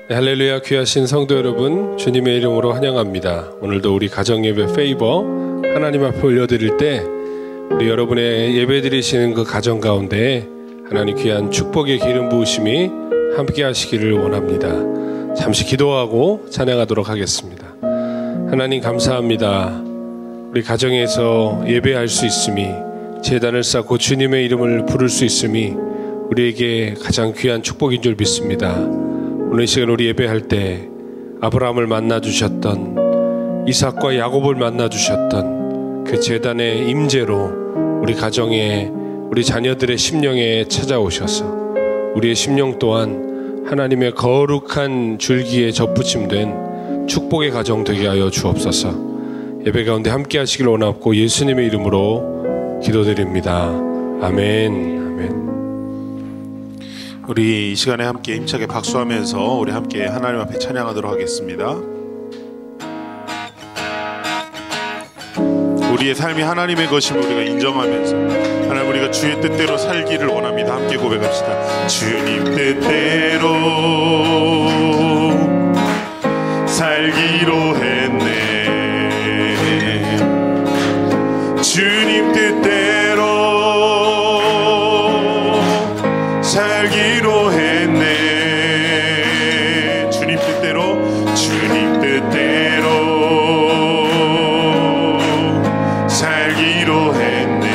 네, 할렐루야. 귀하신 성도 여러분, 주님의 이름으로 환영합니다. 오늘도 우리 가정예배 페이버 하나님 앞에 올려드릴 때 우리 여러분의 예배 드리시는 그 가정 가운데 하나님 귀한 축복의 기름 부으심이 함께 하시기를 원합니다. 잠시 기도하고 찬양하도록 하겠습니다. 하나님 감사합니다. 우리 가정에서 예배할 수 있음이, 제단을 쌓고 주님의 이름을 부를 수 있음이 우리에게 가장 귀한 축복인 줄 믿습니다. 오늘 이 시간 우리 예배할 때 아브라함을 만나주셨던, 이삭과 야곱을 만나주셨던 그 제단의 임재로 우리 가정에, 우리 자녀들의 심령에 찾아오셔서 우리의 심령 또한 하나님의 거룩한 줄기에 접붙임된 축복의 가정 되게 하여 주옵소서. 예배 가운데 함께 하시길 원하고 예수님의 이름으로 기도드립니다. 아멘. 아멘. 우리 이 시간에 함께 힘차게 박수하면서 우리 함께 하나님 앞에 찬양하도록 하겠습니다. 우리의 삶이 하나님의 것임을 우리가 인정하면서 하나님, 우리가 주의 뜻대로 살기를 원합니다. 함께 고백합시다. 주님 뜻대로 살기로 했네. 주님 뜻대로 살기로 했네. 주님 뜻대로, 주님 뜻대로 살기로 했네.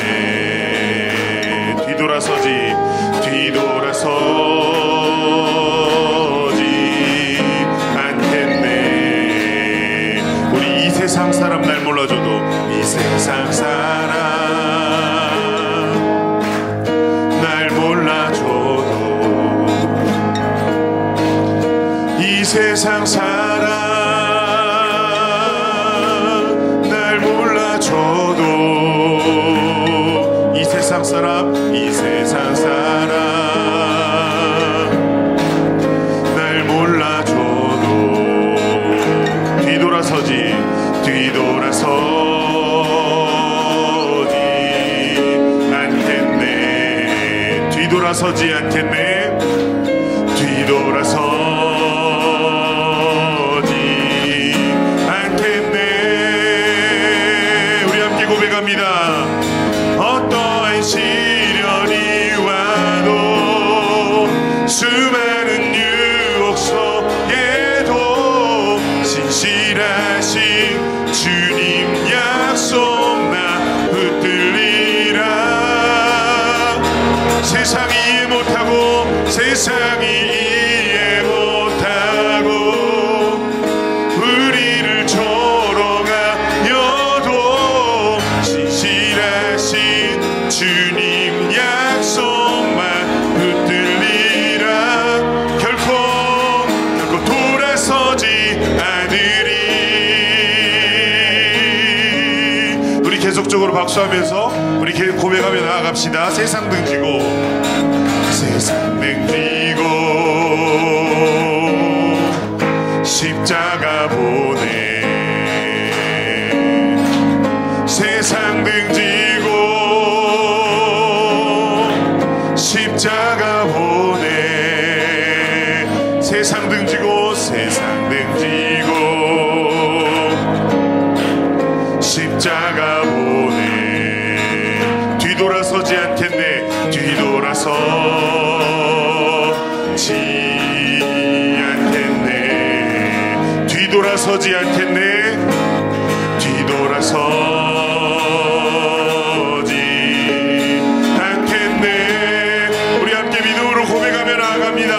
뒤돌아서지 않겠네. 우리 이 세상 사람 날 몰라줘도 이 세상 사람 날 몰라줘도 이 세상 사람 날 몰라줘도 이 세상 사람, 이 세상 사람 날 몰라줘도 뒤돌아서지 않겠네. 뒤돌아서지 않겠네. 뒤돌아서지 않겠네. 우리 함께 고백합니다. 어떠한 시련이 와도 수많은 유혹 속에도 신실하신 주님 약속 나 붙들리라. 세상이 이해 못하고, 세상이 이해 못하고 우리를 조롱하여도 신실하신 주님 약속만 붙들리라. 결코 돌아서지 않으리. 우리 계속적으로 박수하면서 우리 고백하며 나아갑시다. 세상 등지고, 세상 등지고 십자가 보내. 세상 등지고 십자가 보내. 세상 등지고, 세상 등지고 십자가 보내. 뒤돌아서지 않겠네. 뒤돌아서지 않겠네. 뒤돌아서지 않겠네. 뒤돌아서지 않겠네. 우리 함께 믿음으로 고백하며 나아갑니다.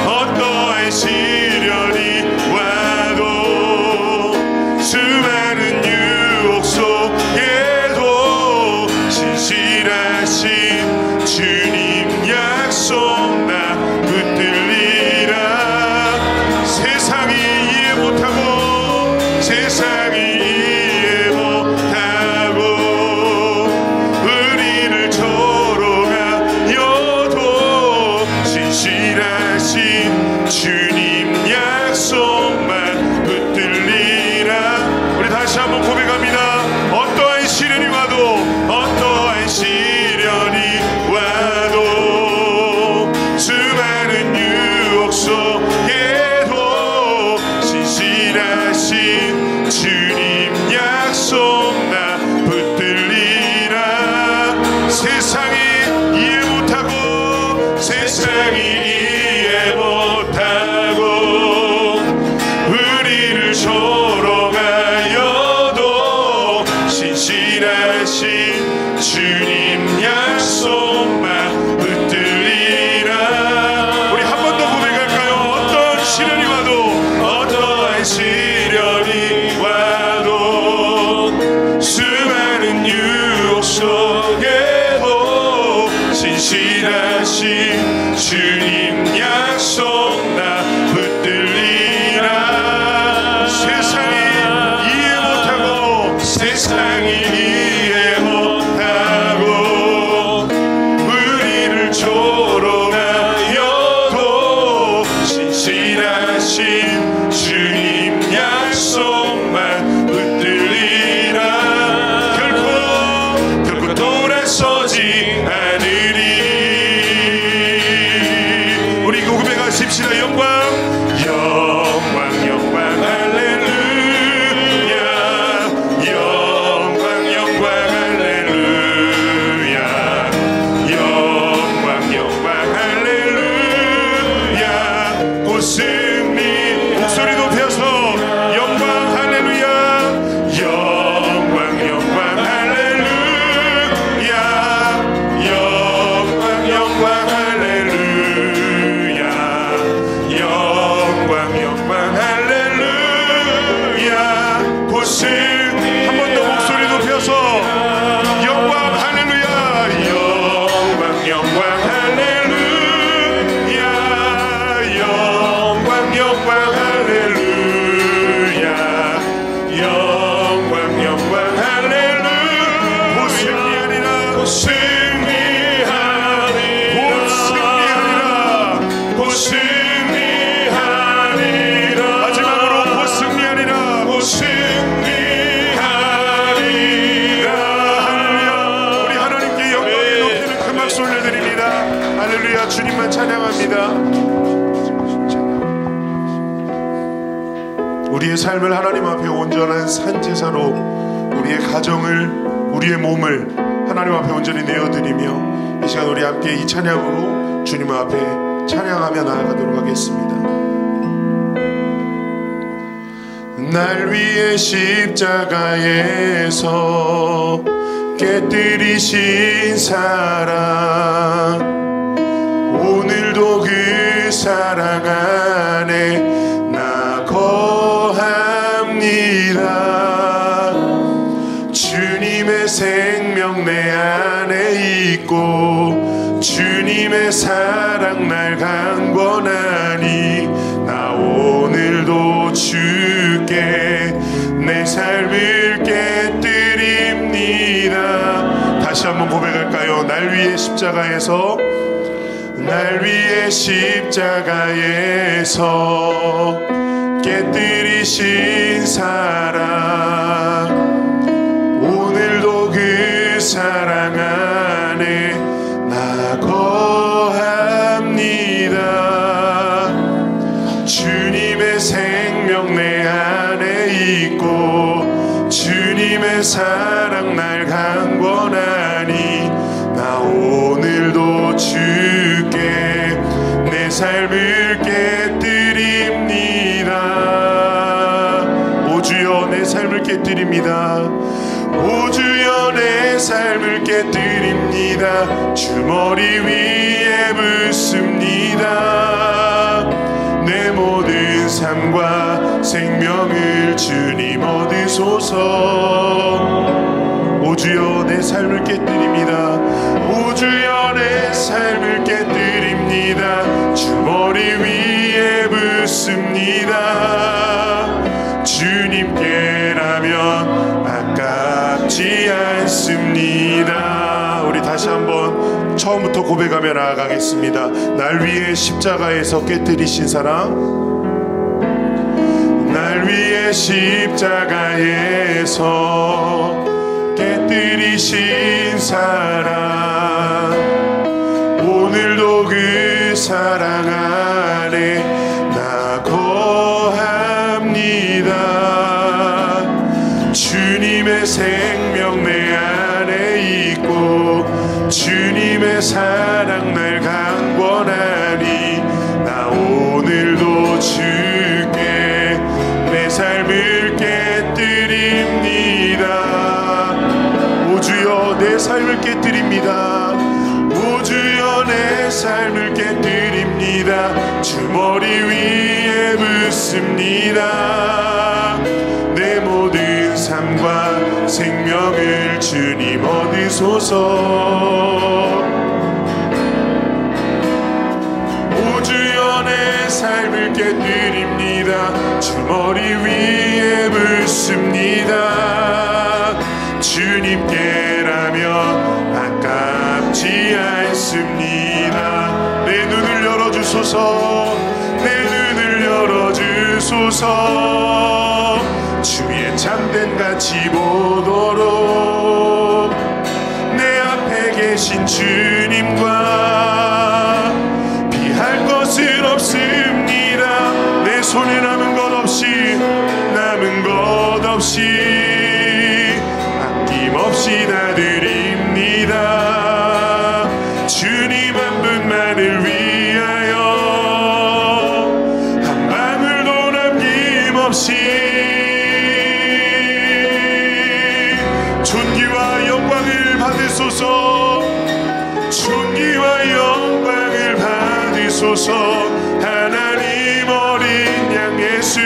어떠한 시련이 와도 수많은 유혹 속에도 신실하신 주님 약속 나 붙들리라. 세상이 이해 못하고, 신실하신 주님 약속만 붙들리라. 우리 한 번 더 고백할까요? 어떤 시련이 와도, 어떠한 시련이 와도, 수많은 유혹 속에도 신실하신 주님 약속 나 붙들리라. 세상이 이해 못하고, 세상이 이해 못하고 우리를 조롱하여도 신실하신 주님 약속만 붙들리라. 결코 돌아서지 않으리. 우리 고백하십시다. 영광 할렐루야. 영광 할렐루야. 영광 할렐루야. 곧 승리. 목소리 높여서 영광 할렐루야. 영광 할렐루야. 영광 할렐루야. 영광 할렐루야. 곧 승리. 한 번 더 목소리 높여서 영광 할렐루야. 영광 할렐루야. 영광 할렐루야. 영광 할렐루야. 곧 승리하리라. 곧 승리하리라. 곧 승리하리라. 마지막으로 곧 승리하리라. 곧 승리하리라. 할렐루야. 우리 하나님께 영광을 높이는 큰 박수 올려드립니다. 할렐루야. 주님만 찬양합니다. 우리의 삶을 하나님 앞에 온전한 산제사로 우리의 가정을, 우리의 몸을 하나님 앞에 온전히 내어드리며 이 시간 우리 함께 이 찬양으로 주님 앞에 찬양하며 나아가도록 하겠습니다. 날 위해 십자가에서 깨뜨리신 사랑, 오늘도 그 사랑 안에 나 거합니다. 주님의 생명 내 안에 있고 주님의 사랑 날 강권하니 나 오늘도 주께 내 삶을 깨뜨립니다. 다시 한번 고백할까요? 날 위해 십자가에서, 날 위해 십자가에서 깨뜨리신 사랑, 오늘도 그 사랑 안에 나 거합니다. 주님의 생명 내 안에 있고 주님의 사랑 날 강권하니 나 오늘도 주께 내 삶을 깨뜨립니다. 오 주여 내 삶을 깨뜨립니다. 오 주여 내 삶을 깨뜨립니다. 주 머리 위에 붓습니다. 내 모든 삶과 생명을 주님 얻으소서. 오 주여 내 삶을 깨뜨립니다. 오 주여 내 삶을 깨뜨립니다. 주 머리 위에 붓습니다. 주님께라면 아깝지 않습니다. 우리 다시 한번 처음부터 고백하며 나아가겠습니다. 날 위해 십자가에서 깨뜨리신 사랑, 날 위해 십자가에서 깨뜨리신 사랑, 오늘도 그 사랑 안에 나 거합니다. 주님의 생명 내 안에 있고 주님의 사랑 날 강권하니 나 오늘도 주께 내 삶을 깨뜨립니다. 오 주여 주여 내 삶을 깨뜨립니다. 오 주여 내 삶을 깨뜨립니다. 주 머리 위에 붓습니다. 내 모든 삶과 생명을 주님 얻으소서. 오 주여 내 삶을 깨뜨립니다. 주 머리 위에 붓습니다. 주님께라면 아깝지 않습니다. 내 눈을 열어주소서. 내 눈을 열어주소서. 주의 참된 가치 보도록 내 앞에 계신 주님과 비할 것은 없습니다. 내 손에 남은 것 없이 아낌없이 다 드립니다. 주님 한 분만을 위하여 한 방울도 남김없이 존귀와 영광을 받으소서. 존귀와 영광을 받으소서. 하나님 어린 양 예수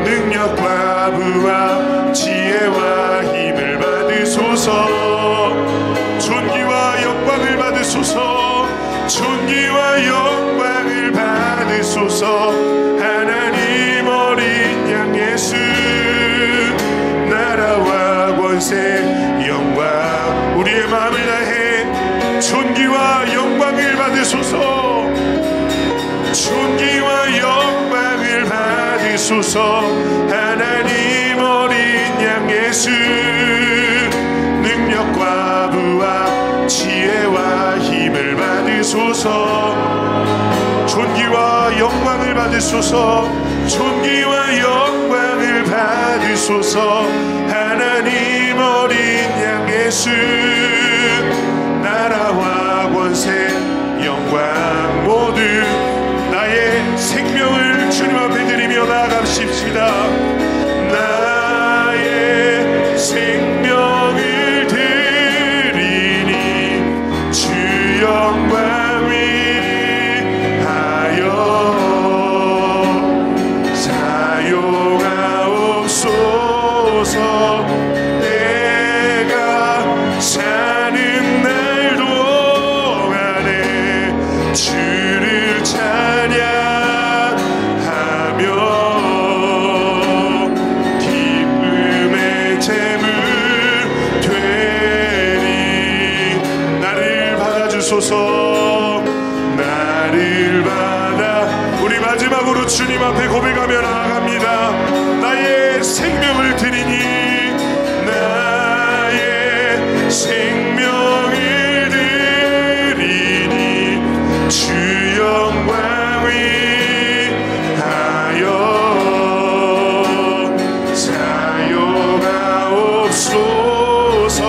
능력과 부와 지혜와 힘을 받으소서. 존귀와 영광을 받으소서. 존귀와 영광을 받으소서. 하나님 어린 양 예수 나라와 권세 영광 우리의 마음을 다해 존귀와 영광을 받으소서. 존귀와 영광을 받으소서. 하나님 어린 양 예수 능력과 부와 지혜와 힘을 받으소서. 존귀와 영광을 받으소서. 존귀와 영광을 받으소서. 하나님 어린 양 예수 나라와 권세 영광 모두 나의 생명을 주님 앞에 드리며 나아갑시다. 나의 생명을 드리니 주 영광 위하여 사용하옵소서. 내가 사는 날 동안에 주를 찬양하며 기쁨의 제물 되리. 나를 받아주소서. 나를 받아. 우리 마지막으로 주님 앞에 고백하며 나아갑니다. 나의 생명을 드리니 나의 생명을 드리니 주 영광 위하여 사용하옵소서.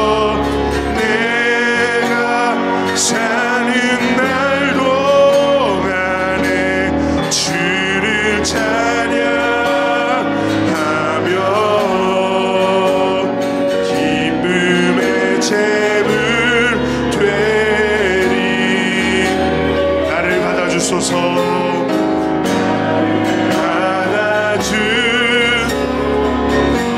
내가 사는 날 동안에 주를 찬양하며 기쁨의 제물 되리. 나를 받아주소서.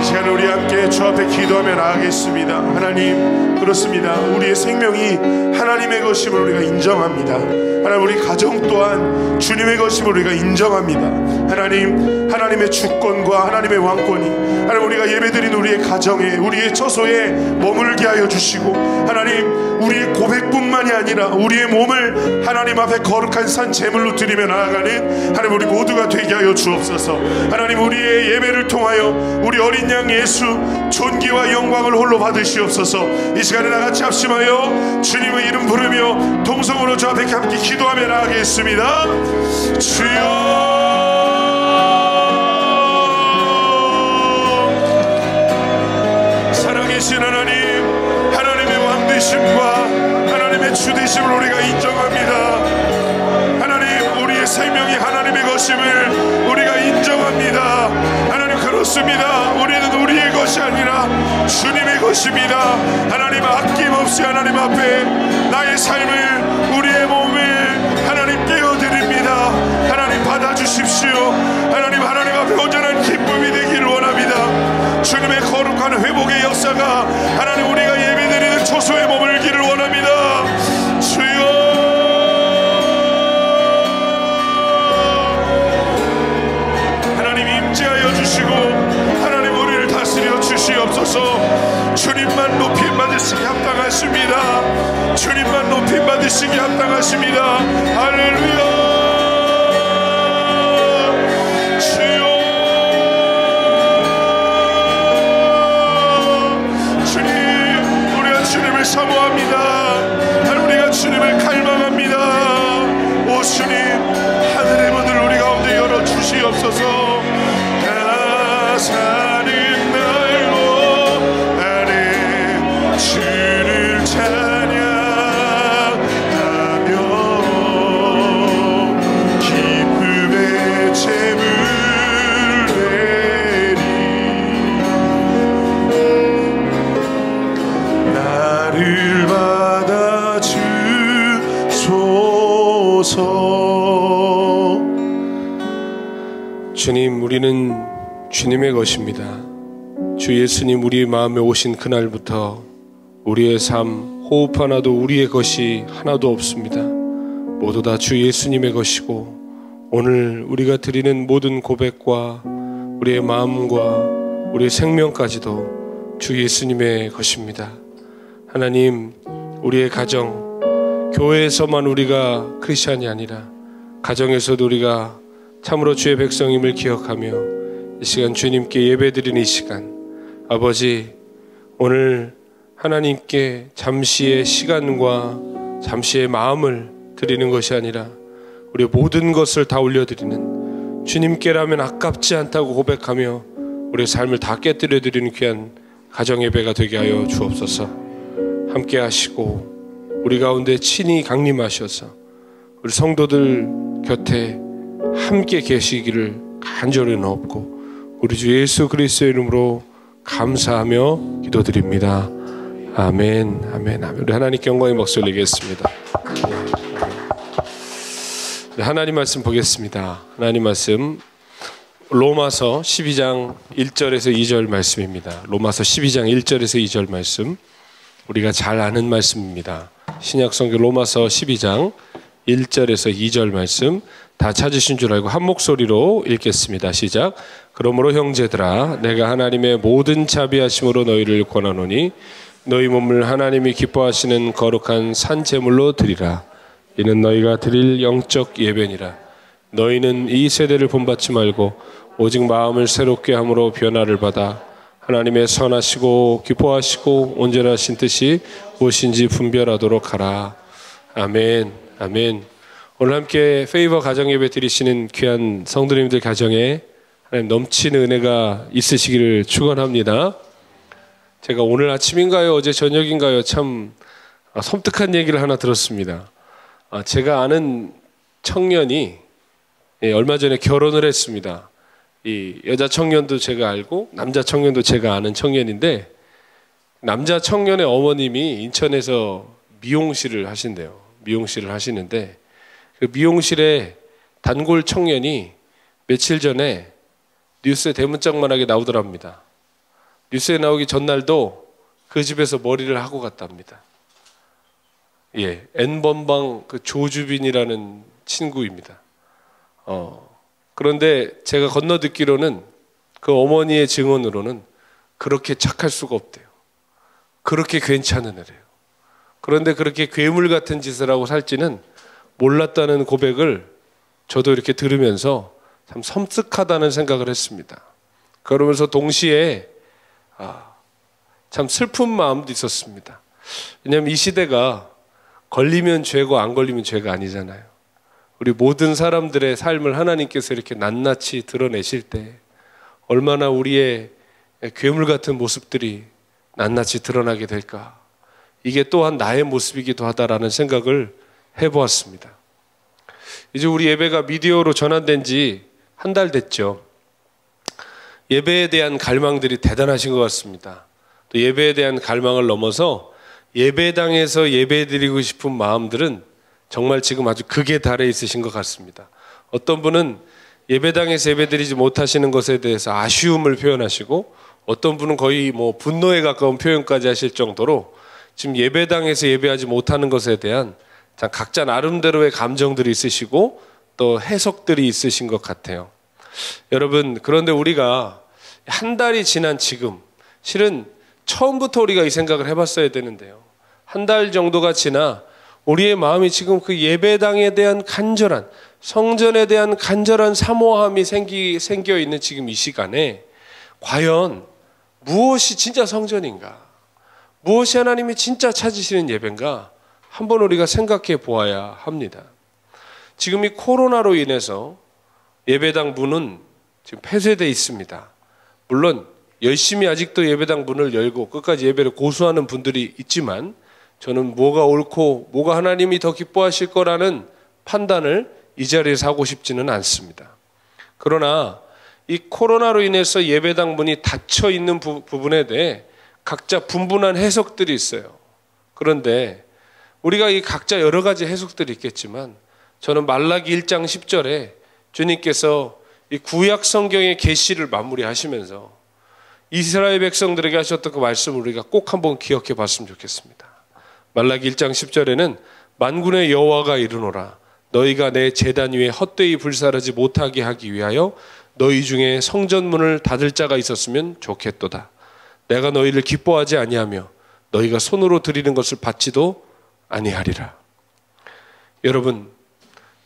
이 시간 우리 함께 주 앞에 기도하며 나아가겠습니다. 하나님, 그렇습니다. 우리의 생명이 하나님의 것임을 우리가 인정합니다. 하나님, 우리 가정 또한 주님의 것임을 우리가 인정합니다. 하나님, 하나님의 주권과 하나님의 왕권이 하나님 우리가 예배드린 우리의 가정에 우리의 처소에 머물게 하여 주시고, 하나님 우리의 고백뿐만이 아니라 우리의 몸을 하나님 앞에 거룩한 산 제물로 드리며 나아가는 하나님 우리 모두가 되게 하여 주옵소서. 하나님, 우리의 예배를 통하여 우리 어린 양 예수 존귀와 영광을 홀로 받으시옵소서. 이 시간에 나같이 합심하여 주님의 이름 부르며 동성으로 주 앞에 함께 기도하며 나아가겠습니다. 주여, 살아계신 하나님, 하나님의 왕되심과 하나님의 주되심을 우리가 인정합니다. 하나님, 우리의 생명이 하나님의 것임을 우리가 인정합니다. 하나님, 그렇습니다. 우리는 우리의 것이 아니라 주님의 것입니다. 하나님 아낌없이 하나님 앞에 나의 삶을, 우리의 몸을 하나님 깨어드립니다. 하나님 받아주십시오. 하나님 앞에 온전한 기쁨이 되기를 원합니다. 주님의 거룩한 회복의 역사가 하나님 우리가 예배드리는 초소의 머물기를 원합니다. 주여, 임재하여 주시고 하나님 우리를 다스려 주시옵소서. 주님만 높임 받으시기 합당하십니다. 주님만 높임 받으시기 합당하십니다. 할렐루야. 주여, 주님, 우리가 주님을 사모합니다. 하나님 우리가 주님을 갈망합니다. 오 주님, 하늘의 문을 우리 가운데 열어 주시옵소서. 사는 날로 안에 주를 찬양하며 기쁨의 제물 내리 나를 받아 주소서. 주님, 우리는 주님의 것입니다. 주 예수님 우리 마음에 오신 그날부터 우리의 삶 호흡 하나도 우리의 것이 하나도 없습니다. 모두 다 주 예수님의 것이고, 오늘 우리가 드리는 모든 고백과 우리의 마음과 우리의 생명까지도 주 예수님의 것입니다. 하나님, 우리의 가정, 교회에서만 우리가 크리스찬이 아니라 가정에서도 우리가 참으로 주의 백성임을 기억하며 이 시간 주님께 예배드리는 이 시간, 아버지, 오늘 하나님께 잠시의 시간과 잠시의 마음을 드리는 것이 아니라 우리의 모든 것을 다 올려드리는, 주님께라면 아깝지 않다고 고백하며 우리의 삶을 다 깨뜨려 드리는 귀한 가정 예배가 되게 하여 주옵소서. 함께 하시고 우리 가운데 친히 강림하셔서 우리 성도들 곁에 함께 계시기를 간절히 넣고 우리 주 예수 그리스도의 이름으로 감사하며 기도드립니다. 아멘, 아멘, 아멘. 우리 하나님께 영광의 목소리 내겠습니다. 네, 하나님 말씀 보겠습니다. 하나님 말씀 로마서 12장 1절에서 2절 말씀입니다. 로마서 12장 1절에서 2절 말씀, 우리가 잘 아는 말씀입니다. 신약성경 로마서 12장 1절에서 2절 말씀 다 찾으신 줄 알고 한 목소리로 읽겠습니다. 시작. 그러므로 형제들아, 내가 하나님의 모든 자비하심으로 너희를 권하노니 너희 몸을 하나님이 기뻐하시는 거룩한 산 제물로 드리라. 이는 너희가 드릴 영적 예배니라. 너희는 이 세대를 본받지 말고 오직 마음을 새롭게 함으로 변화를 받아 하나님의 선하시고 기뻐하시고 온전하신 뜻이 무엇인지 분별하도록 하라. 아멘, 아멘. 오늘 함께 페이버 가정예배 드리시는 귀한 성도님들 가정에 하나님 넘치는 은혜가 있으시기를 축원합니다. 제가 오늘 아침인가요, 어제 저녁인가요, 참 섬뜩한 얘기를 하나 들었습니다. 제가 아는 청년이 얼마 전에 결혼을 했습니다. 이 여자 청년도 제가 알고 남자 청년도 제가 아는 청년인데, 남자 청년의 어머님이 인천에서 미용실을 하신대요. 미용실을 하시는데 그 미용실에 단골 청년이 며칠 전에 뉴스에 대문짝만하게 나오더랍니다. 뉴스에 나오기 전날도 그 집에서 머리를 하고 갔답니다. 예, N번방 그 조주빈이라는 친구입니다. 그런데 제가 건너 듣기로는 그 어머니의 증언으로는 그렇게 착할 수가 없대요. 그렇게 괜찮은 애래요. 그런데 그렇게 괴물 같은 짓을 하고 살지는 몰랐다는 고백을 저도 이렇게 들으면서 참 섬뜩하다는 생각을 했습니다. 그러면서 동시에 참 슬픈 마음도 있었습니다. 왜냐하면 이 시대가 걸리면 죄고 안 걸리면 죄가 아니잖아요. 우리 모든 사람들의 삶을 하나님께서 이렇게 낱낱이 드러내실 때 얼마나 우리의 괴물 같은 모습들이 낱낱이 드러나게 될까. 이게 또한 나의 모습이기도 하다라는 생각을 해보았습니다. 이제 우리 예배가 미디어로 전환된 지 한 달 됐죠. 예배에 대한 갈망들이 대단하신 것 같습니다. 또 예배에 대한 갈망을 넘어서 예배당에서 예배드리고 싶은 마음들은 정말 지금 아주 극에 달해 있으신 것 같습니다. 어떤 분은 예배당에서 예배드리지 못하시는 것에 대해서 아쉬움을 표현하시고, 어떤 분은 거의 분노에 가까운 표현까지 하실 정도로 지금 예배당에서 예배하지 못하는 것에 대한 각자 나름대로의 감정들이 있으시고 또 해석들이 있으신 것 같아요. 여러분, 그런데 우리가 한 달이 지난 지금, 실은 처음부터 우리가 이 생각을 해봤어야 되는데요. 한 달 정도가 지나 우리의 마음이 지금 그 예배당에 대한 간절한, 성전에 대한 간절한 사모함이 생겨 있는 지금 이 시간에 과연 무엇이 진짜 성전인가, 무엇이 하나님이 진짜 찾으시는 예배인가 한번 우리가 생각해 보아야 합니다. 지금 이 코로나로 인해서 예배당 문은 지금 폐쇄되어 있습니다. 물론 열심히 아직도 예배당 문을 열고 끝까지 예배를 고수하는 분들이 있지만, 저는 뭐가 옳고 뭐가 하나님이 더 기뻐하실 거라는 판단을 이 자리에서 하고 싶지는 않습니다. 그러나 이 코로나로 인해서 예배당 문이 닫혀 있는 부분에 대해 각자 분분한 해석들이 있어요. 그런데 우리가 이 각자 여러 가지 해석들이 있겠지만, 저는 말라기 1장 10절에 주님께서 이 구약 성경의 계시를 마무리하시면서 이스라엘 백성들에게 하셨던 그 말씀을 우리가 꼭 한번 기억해 봤으면 좋겠습니다. 말라기 1장 10절에는 만군의 여호와가 이르노라, 너희가 내 제단 위에 헛되이 불사르지 못하게 하기 위하여 너희 중에 성전문을 닫을 자가 있었으면 좋겠도다. 내가 너희를 기뻐하지 아니하며 너희가 손으로 드리는 것을 받지도 아니하리라. 여러분,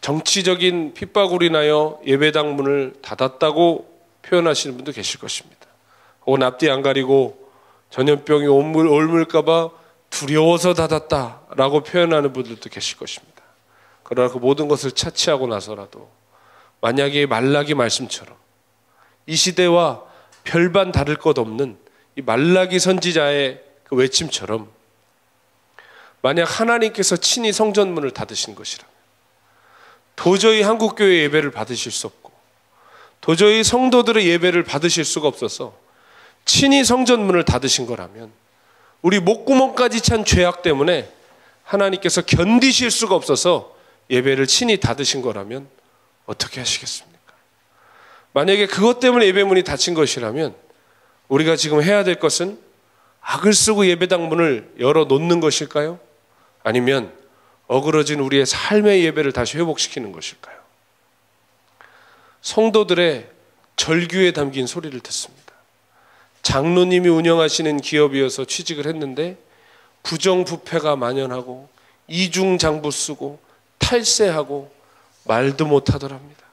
정치적인 핍박으로 인하여 예배당 문을 닫았다고 표현하시는 분도 계실 것입니다. 혹은 앞뒤 안 가리고 전염병이 옮을까 봐 두려워서 닫았다라고 표현하는 분들도 계실 것입니다. 그러나 그 모든 것을 차치하고 나서라도 만약에 말라기 말씀처럼 이 시대와 별반 다를 것 없는 이 말라기 선지자의 그 외침처럼 만약 하나님께서 친히 성전문을 닫으신 것이라면 도저히 한국교회 예배를 받으실 수 없고 도저히 성도들의 예배를 받으실 수가 없어서 친히 성전문을 닫으신 거라면, 우리 목구멍까지 찬 죄악 때문에 하나님께서 견디실 수가 없어서 예배를 친히 닫으신 거라면 어떻게 하시겠습니까? 만약에 그것 때문에 예배문이 닫힌 것이라면 우리가 지금 해야 될 것은 악을 쓰고 예배당 문을 열어놓는 것일까요? 아니면 어그러진 우리의 삶의 예배를 다시 회복시키는 것일까요? 성도들의 절규에 담긴 소리를 듣습니다. 장로님이 운영하시는 기업이어서 취직을 했는데 부정부패가 만연하고 이중장부 쓰고 탈세하고 말도 못하더랍니다.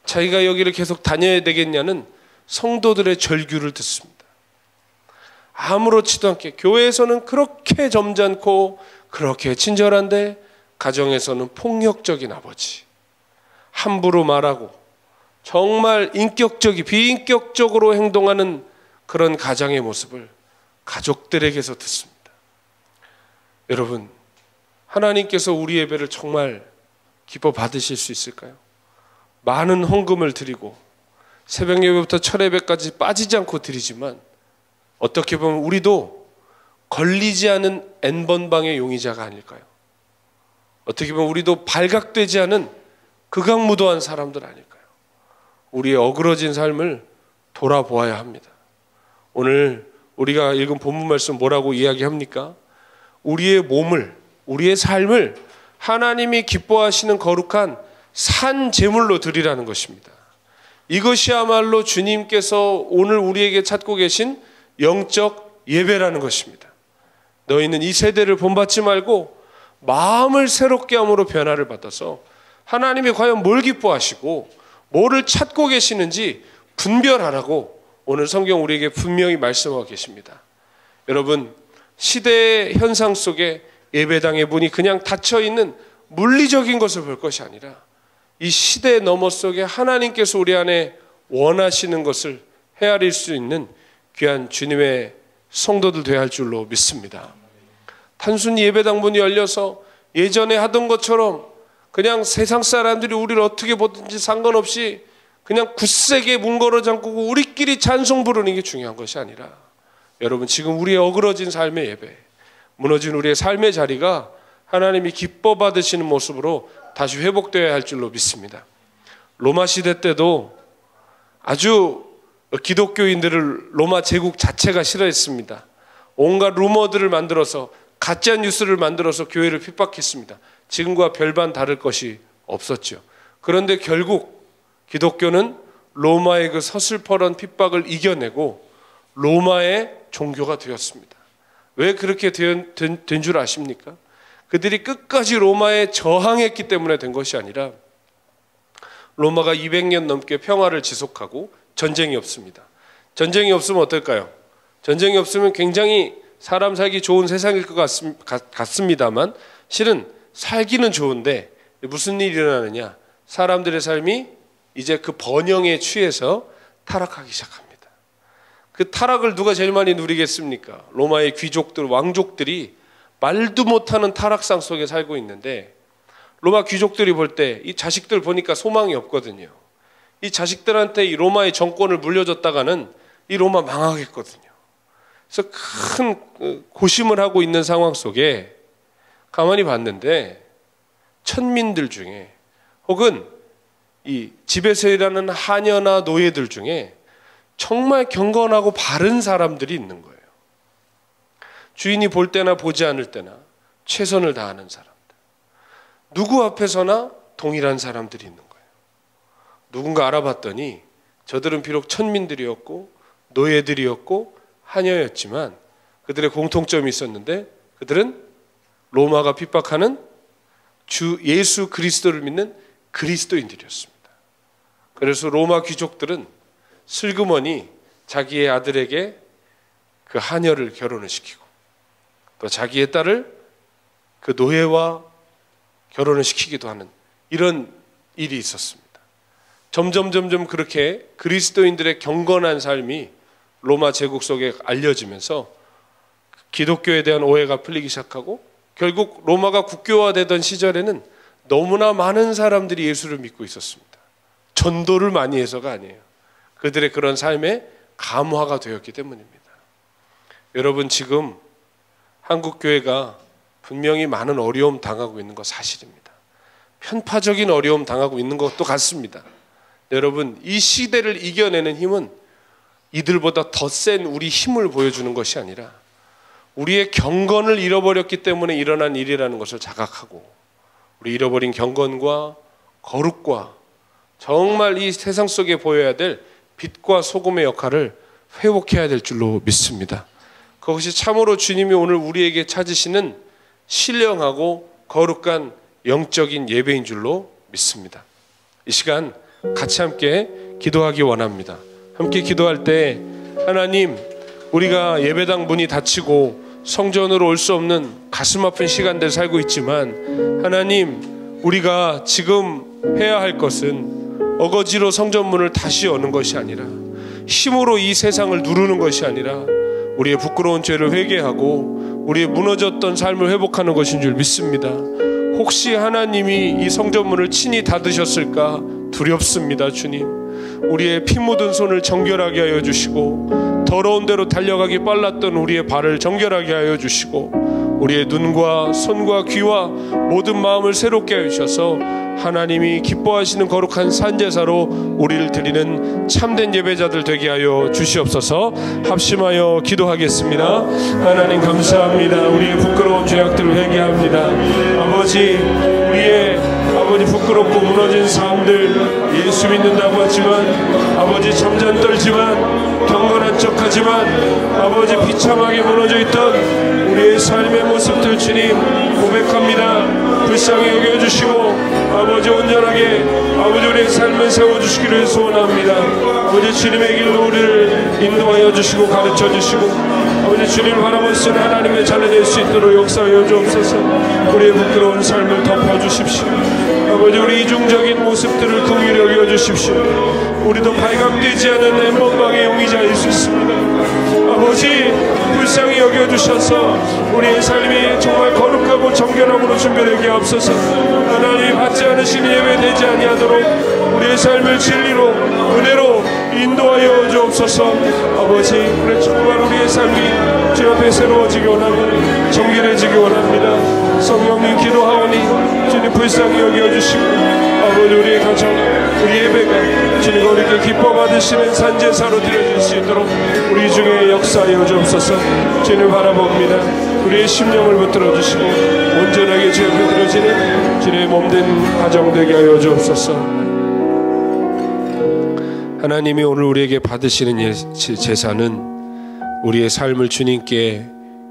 자기가 여기를 계속 다녀야 되겠냐는 성도들의 절규를 듣습니다. 아무렇지도 않게 교회에서는 그렇게 점잖고 그렇게 친절한데 가정에서는 폭력적인 아버지, 함부로 말하고 정말 비인격적으로 행동하는 그런 가장의 모습을 가족들에게서 듣습니다. 여러분, 하나님께서 우리 예배를 정말 기뻐 받으실 수 있을까요? 많은 헌금을 드리고 새벽 예배부터 철예배까지 빠지지 않고 드리지만 어떻게 보면 우리도 걸리지 않은 N번방의 용의자가 아닐까요? 어떻게 보면 우리도 발각되지 않은 극악무도한 사람들 아닐까요? 우리의 어그러진 삶을 돌아보아야 합니다. 오늘 우리가 읽은 본문 말씀 뭐라고 이야기합니까? 우리의 몸을, 우리의 삶을 하나님이 기뻐하시는 거룩한 산 제물로 드리라는 것입니다. 이것이야말로 주님께서 오늘 우리에게 찾고 계신 영적 예배라는 것입니다. 너희는 이 세대를 본받지 말고 마음을 새롭게 함으로 변화를 받아서 하나님이 과연 뭘 기뻐하시고 뭐를 찾고 계시는지 분별하라고 오늘 성경 우리에게 분명히 말씀하고 계십니다. 여러분, 시대의 현상 속에 예배당의 문이 그냥 닫혀있는 물리적인 것을 볼 것이 아니라 이 시대 너머 속에 하나님께서 우리 안에 원하시는 것을 헤아릴 수 있는 귀한 주님의 성도들 되어야 할 줄로 믿습니다. 단순히 예배당 문이 열려서 예전에 하던 것처럼 그냥 세상 사람들이 우리를 어떻게 보든지 상관없이 그냥 굳세게 문걸어 잠그고 우리끼리 찬송 부르는 게 중요한 것이 아니라 여러분 지금 우리의 어그러진 삶의 예배, 무너진 우리의 삶의 자리가 하나님이 기뻐 받으시는 모습으로 다시 회복되어야 할 줄로 믿습니다. 로마 시대 때도 아주 기독교인들을 로마 제국 자체가 싫어했습니다. 온갖 루머들을 만들어서 가짜 뉴스를 만들어서 교회를 핍박했습니다. 지금과 별반 다를 것이 없었죠. 그런데 결국 기독교는 로마의 그 서슬퍼런 핍박을 이겨내고 로마의 종교가 되었습니다. 왜 그렇게 된 줄 아십니까? 그들이 끝까지 로마에 저항했기 때문에 된 것이 아니라 로마가 200년 넘게 평화를 지속하고 전쟁이 없습니다. 전쟁이 없으면 어떨까요? 전쟁이 없으면 굉장히 사람 살기 좋은 세상일 것 같습니다만 실은 살기는 좋은데 무슨 일이 일어나느냐? 사람들의 삶이 이제 그 번영에 취해서 타락하기 시작합니다. 그 타락을 누가 제일 많이 누리겠습니까? 로마의 귀족들, 왕족들이 말도 못하는 타락상 속에 살고 있는데 로마 귀족들이 볼 때 이 자식들 보니까 소망이 없거든요. 이 자식들한테 이 로마의 정권을 물려줬다가는 이 로마 망하겠거든요. 그래서 큰 고심을 하고 있는 상황 속에 가만히 봤는데 천민들 중에 혹은 이 집에서 일하는 하녀나 노예들 중에 정말 경건하고 바른 사람들이 있는 거예요. 주인이 볼 때나 보지 않을 때나 최선을 다하는 사람들. 누구 앞에서나 동일한 사람들이 있는 거예요. 누군가 알아봤더니 저들은 비록 천민들이었고 노예들이었고 하녀였지만 그들의 공통점이 있었는데 그들은 로마가 핍박하는 주 예수 그리스도를 믿는 그리스도인들이었습니다. 그래서 로마 귀족들은 슬그머니 자기의 아들에게 그 하녀를 결혼을 시키고 또 자기의 딸을 그 노예와 결혼을 시키기도 하는 이런 일이 있었습니다. 점점 그렇게 그리스도인들의 경건한 삶이 로마 제국 속에 알려지면서 기독교에 대한 오해가 풀리기 시작하고 결국 로마가 국교화되던 시절에는 너무나 많은 사람들이 예수를 믿고 있었습니다. 전도를 많이 해서가 아니에요. 그들의 그런 삶의 감화가 되었기 때문입니다. 여러분 지금 한국 교회가 분명히 많은 어려움 당하고 있는 거 사실입니다. 편파적인 어려움 당하고 있는 것도 같습니다. 여러분 이 시대를 이겨내는 힘은 이들보다 더 센 우리 힘을 보여주는 것이 아니라 우리의 경건을 잃어버렸기 때문에 일어난 일이라는 것을 자각하고 우리 잃어버린 경건과 거룩과 정말 이 세상 속에 보여야 될 빛과 소금의 역할을 회복해야 될 줄로 믿습니다. 그것이 참으로 주님이 오늘 우리에게 찾으시는 신령하고 거룩한 영적인 예배인 줄로 믿습니다. 이 시간 같이 함께 기도하기 원합니다. 함께 기도할 때 하나님 우리가 예배당 문이 닫히고 성전으로 올 수 없는 가슴 아픈 시간들 살고 있지만 하나님 우리가 지금 해야 할 것은 어거지로 성전 문을 다시 여는 것이 아니라 힘으로 이 세상을 누르는 것이 아니라 우리의 부끄러운 죄를 회개하고 우리의 무너졌던 삶을 회복하는 것인 줄 믿습니다. 혹시 하나님이 이 성전문을 친히 닫으셨을까 두렵습니다. 주님 우리의 피 묻은 손을 정결하게 하여 주시고 더러운 데로 달려가기 빨랐던 우리의 발을 정결하게 하여 주시고 우리의 눈과 손과 귀와 모든 마음을 새롭게 하여 주셔서 하나님이 기뻐하시는 거룩한 산제사로 우리를 드리는 참된 예배자들 되게 하여 주시옵소서. 합심하여 기도하겠습니다. 하나님 감사합니다. 우리의 부끄러운 죄악들을 회개합니다. 아버지 우리의 부끄럽고 무너진 삶들 예수 믿는다고 하지만 아버지 잠잠 떨지만 경건한 척하지만 아버지 비참하게 무너져 있던 우리의 삶의 모습들 주님 고백합니다. 불쌍히 여겨주시고 아버지 온전하게 아버지 우리의 삶을 세워주시기를 소원합니다. 아버지 주님의 길로 우리를 인도하여 주시고 가르쳐 주시고 아버지 주님을 바라볼 수 있는 하나님의 자녀 될 수 있도록 역사하여 주옵소서. 우리의 부끄러운 삶을 덮어주십시오. 아버지 우리 이중적인 모습들을 긍휼히 여겨주십시오. 우리도 발각되지 않은 엠번방의 용의자일 수 있습니다. 아버지 불쌍히 여겨주셔서 우리의 삶이 정말 거룩하고 정결함으로 준비되게 하옵소서. 하나님 받지 않으신 예배 되지 아니하도록 우리의 삶을 진리로 은혜로 인도하여 주옵소서. 아버지 그래 정말 우리의 삶이 주 앞에 새로워지기 원하고 정결해지기 원합니다. 성령님 기도하오니 주님 불쌍히 여겨주시고 아버지 우리의 가정 우리 예배가 주님과 우리께 기뻐 받으시는 산제사로 드려질 수 있도록 우리 중에 역사하여 주옵소서. 주님 바라봅니다. 우리의 심령을 붙들어 주시고 온전하게 주 앞에 드려지는 주님의 몸된 가정 되게 하여 주옵소서. 하나님이 오늘 우리에게 받으시는 제사는 우리의 삶을 주님께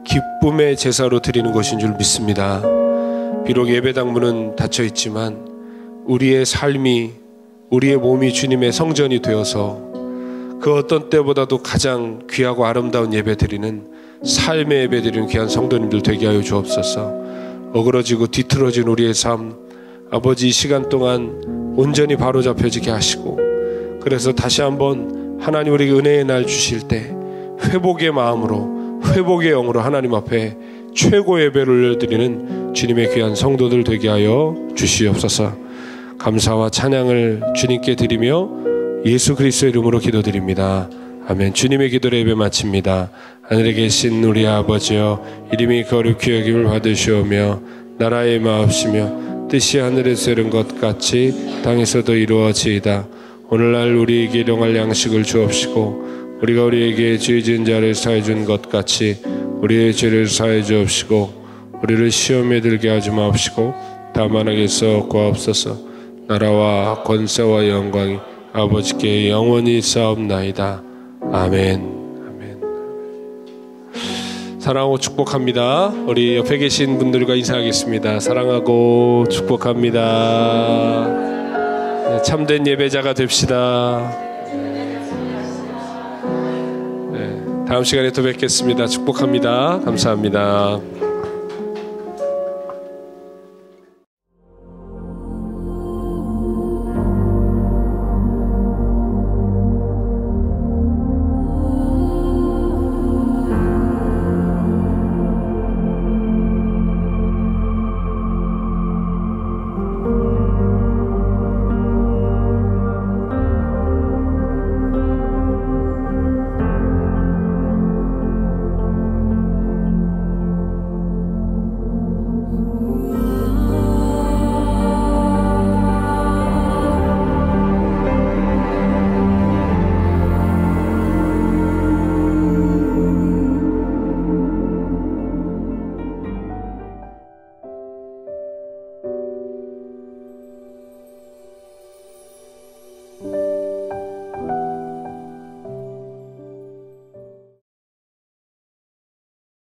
기쁨의 제사로 드리는 것인 줄 믿습니다. 비록 예배당문은 닫혀 있지만 우리의 삶이 우리의 몸이 주님의 성전이 되어서 그 어떤 때보다도 가장 귀하고 아름다운 예배드리는 삶의 예배드리는 귀한 성도님들 되게 하여 주옵소서. 어그러지고 뒤틀어진 우리의 삶 아버지 이 시간 동안 온전히 바로잡혀지게 하시고 그래서 다시 한번 하나님 우리에게 은혜의 날 주실 때 회복의 마음으로 회복의 영으로 하나님 앞에 최고 예배를 올려드리는 주님의 귀한 성도들 되게 하여 주시옵소서. 감사와 찬양을 주님께 드리며 예수 그리스도의 이름으로 기도드립니다. 아멘. 주님의 기도로 예배 마칩니다. 하늘에 계신 우리 아버지여 이름이 거룩히 여김을 받으시오며 나라의 마옵시며 뜻이 하늘에서 이룬 것 같이 땅에서도 이루어지이다. 오늘날 우리에게 일용할 양식을 주옵시고 우리가 우리에게 죄 지은 자를 사해 준 것 같이 우리의 죄를 사해 주옵시고 우리를 시험에 들게 하지 마옵시고 다만 하게서 구하옵소서. 나라와 권세와 영광이 아버지께 영원히 쌓옵나이다. 아멘. 아멘. 사랑하고 축복합니다. 우리 옆에 계신 분들과 인사하겠습니다. 사랑하고 축복합니다. 참된 예배자가 됩시다. 다음 시간에 또 뵙겠습니다. 축복합니다. 감사합니다.